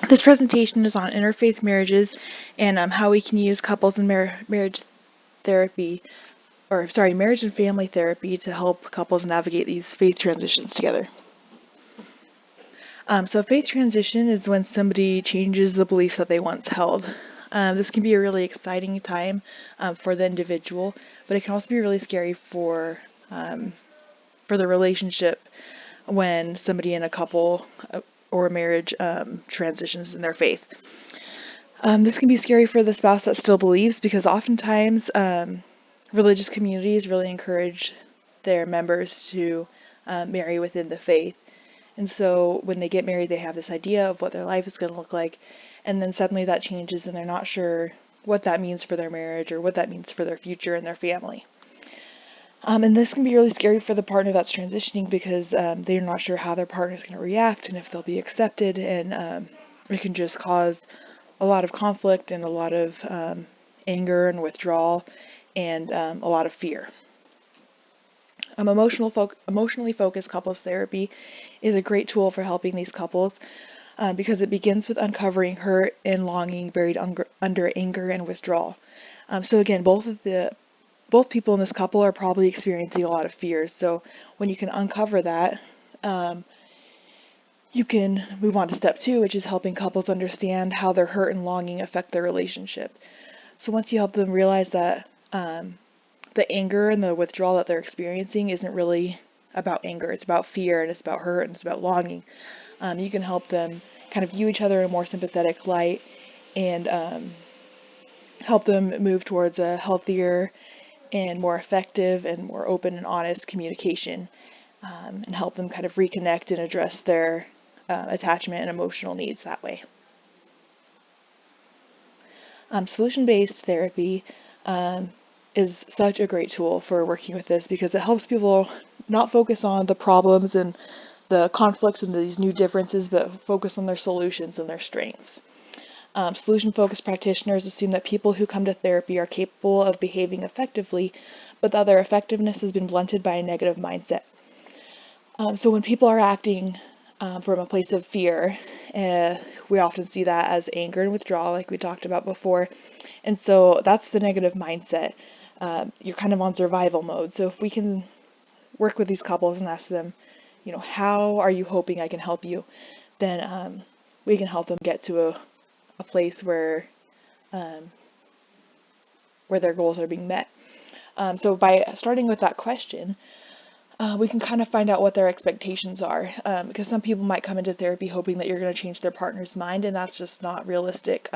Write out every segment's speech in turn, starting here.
This presentation is on interfaith marriages and how we can use couples and marriage therapy, marriage and family therapy to help couples navigate these faith transitions together. So a faith transition is when somebody changes the beliefs that they once held. This can be a really exciting time for the individual, but it can also be really scary for the relationship when somebody in a couple or a marriage transitions in their faith. This can be scary for the spouse that still believes, because oftentimes religious communities really encourage their members to marry within the faith. And so when they get married, they have this idea of what their life is going to look like, and then suddenly that changes and they're not sure what that means for their marriage or what that means for their future and their family. And this can be really scary for the partner that's transitioning, because they're not sure how their partner is going to react and if they'll be accepted, and it can just cause a lot of conflict and a lot of anger and withdrawal and a lot of fear. Emotionally focused couples therapy is a great tool for helping these couples because it begins with uncovering hurt and longing buried under anger and withdrawal. So again, both people in this couple are probably experiencing a lot of fears. So when you can uncover that, you can move on to step 2, which is helping couples understand how their hurt and longing affect their relationship. So once you help them realize that the anger and the withdrawal that they're experiencing isn't really about anger, it's about fear, and it's about hurt, and it's about longing, you can help them kind of view each other in a more sympathetic light, and help them move towards a healthier and more effective and more open and honest communication, and help them kind of reconnect and address their attachment and emotional needs that way. Solution-based therapy is such a great tool for working with this, because it helps people not focus on the problems and the conflicts and these new differences, but focus on their solutions and their strengths. Solution-focused practitioners assume that people who come to therapy are capable of behaving effectively, but that their effectiveness has been blunted by a negative mindset. So when people are acting from a place of fear, we often see that as anger and withdrawal, like we talked about before. And so that's the negative mindset. You're kind of on survival mode. So if we can work with these couples and ask them, how are you hoping I can help you? Then we can help them get to a place where their goals are being met. So by starting with that question, we can kind of find out what their expectations are, because some people might come into therapy hoping that you're going to change their partner's mind, and that's just not realistic.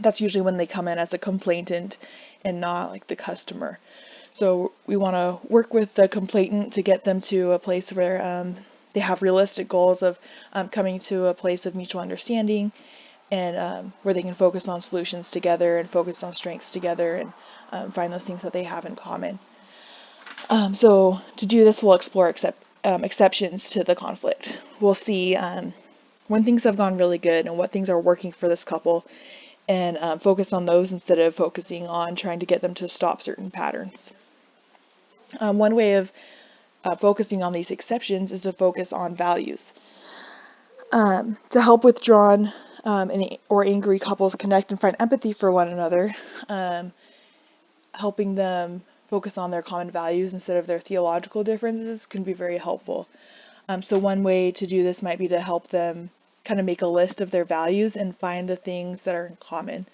That's usually when they come in as a complainant and not like the customer. So we want to work with the complainant to get them to a place where they have realistic goals of coming to a place of mutual understanding, and where they can focus on solutions together and focus on strengths together, and find those things that they have in common. So to do this, we'll explore exceptions to the conflict. We'll see when things have gone really good and what things are working for this couple, and focus on those instead of focusing on trying to get them to stop certain patterns. One way of focusing on these exceptions is to focus on values. To help withdrawn or angry couples connect and find empathy for one another, helping them focus on their common values instead of their theological differences can be very helpful. So one way to do this might be to help them kind of make a list of their values and find the things that are in common.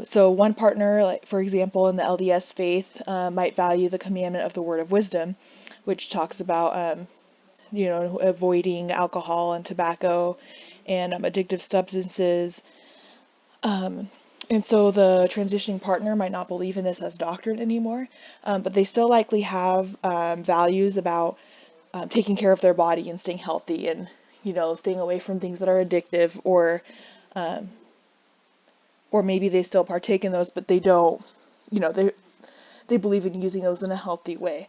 So one partner, like for example in the LDS faith, might value the commandment of the word of wisdom, which talks about avoiding alcohol and tobacco and addictive substances. And so the transitioning partner might not believe in this as doctrine anymore, but they still likely have values about taking care of their body and staying healthy, and staying away from things that are addictive, or maybe they still partake in those, but they don't, they believe in using those in a healthy way.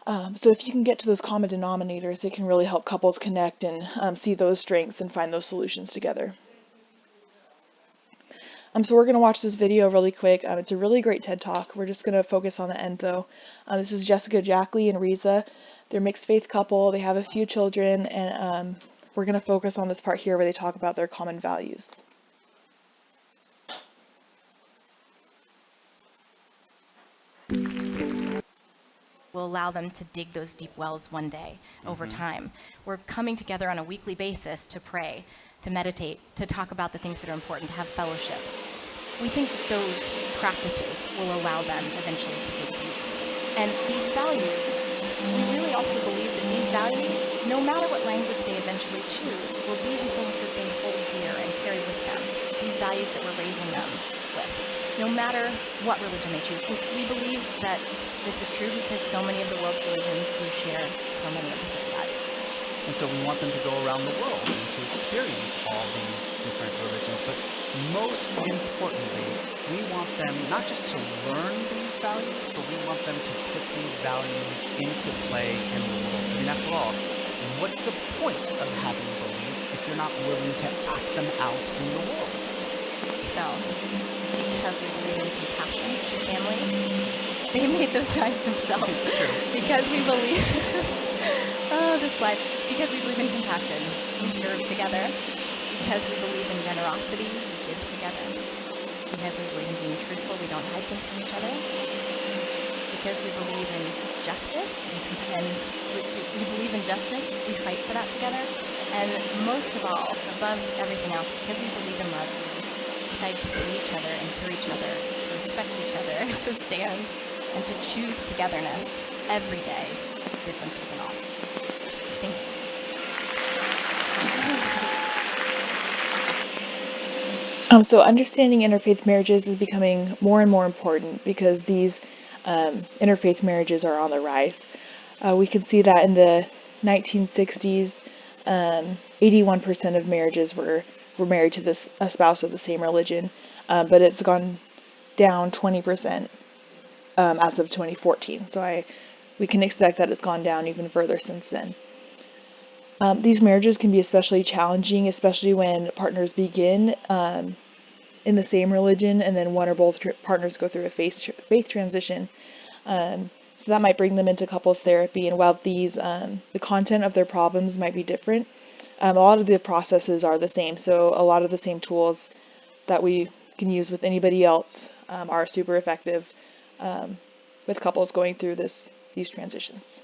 So if you can get to those common denominators, it can really help couples connect and see those strengths and find those solutions together. So we're going to watch this video really quick. It's a really great TED Talk. We're just going to focus on the end though. This is Jessica Jackley and Riza. They're a mixed faith couple. They have a few children, and we're going to focus on this part here where they talk about their common values. Will allow them to dig those deep wells one day over time. We're coming together on a weekly basis to pray, to meditate, to talk about the things that are important, to have fellowship. We think that those practices will allow them eventually to dig deep. And these values, we really also believe that these values, no matter what language they eventually choose, will be the things that they hold dear and carry with them, these values that we're raising them with, no matter what religion they choose. And we believe that this is true because so many of the world's religions do share so many of the same values. And so we want them to go around the world and to experience all these different religions, but most importantly, we want them not just to learn these values, but we want them to put these values into play in the world. I mean, after all, what's the point of having beliefs if you're not willing to act them out in the world? So, because we believe in compassion as a family, they made those signs themselves. Because we believe, this slide. Because we believe in compassion, we serve together. Because we believe in generosity, we give together. Because we believe in being truthful, we don't hide things from each other. Because we believe in justice, and we believe in justice, we fight for that together. And most of all, above everything else, because we believe in love, we decide to see each other and hear each other, to respect each other, to stand, and to choose togetherness every day, differences and all. Thank you. So understanding interfaith marriages is becoming more and more important because these interfaith marriages are on the rise. We can see that in the 1960s, 81% of marriages were married to a spouse of the same religion, but it's gone down 20% as of 2014. So we can expect that it's gone down even further since then. These marriages can be especially challenging, especially when partners begin in the same religion and then one or both partners go through a faith transition. So that might bring them into couples therapy, and while the content of their problems might be different, a lot of the processes are the same. So a lot of the same tools that we can use with anybody else are super effective with couples going through these transitions.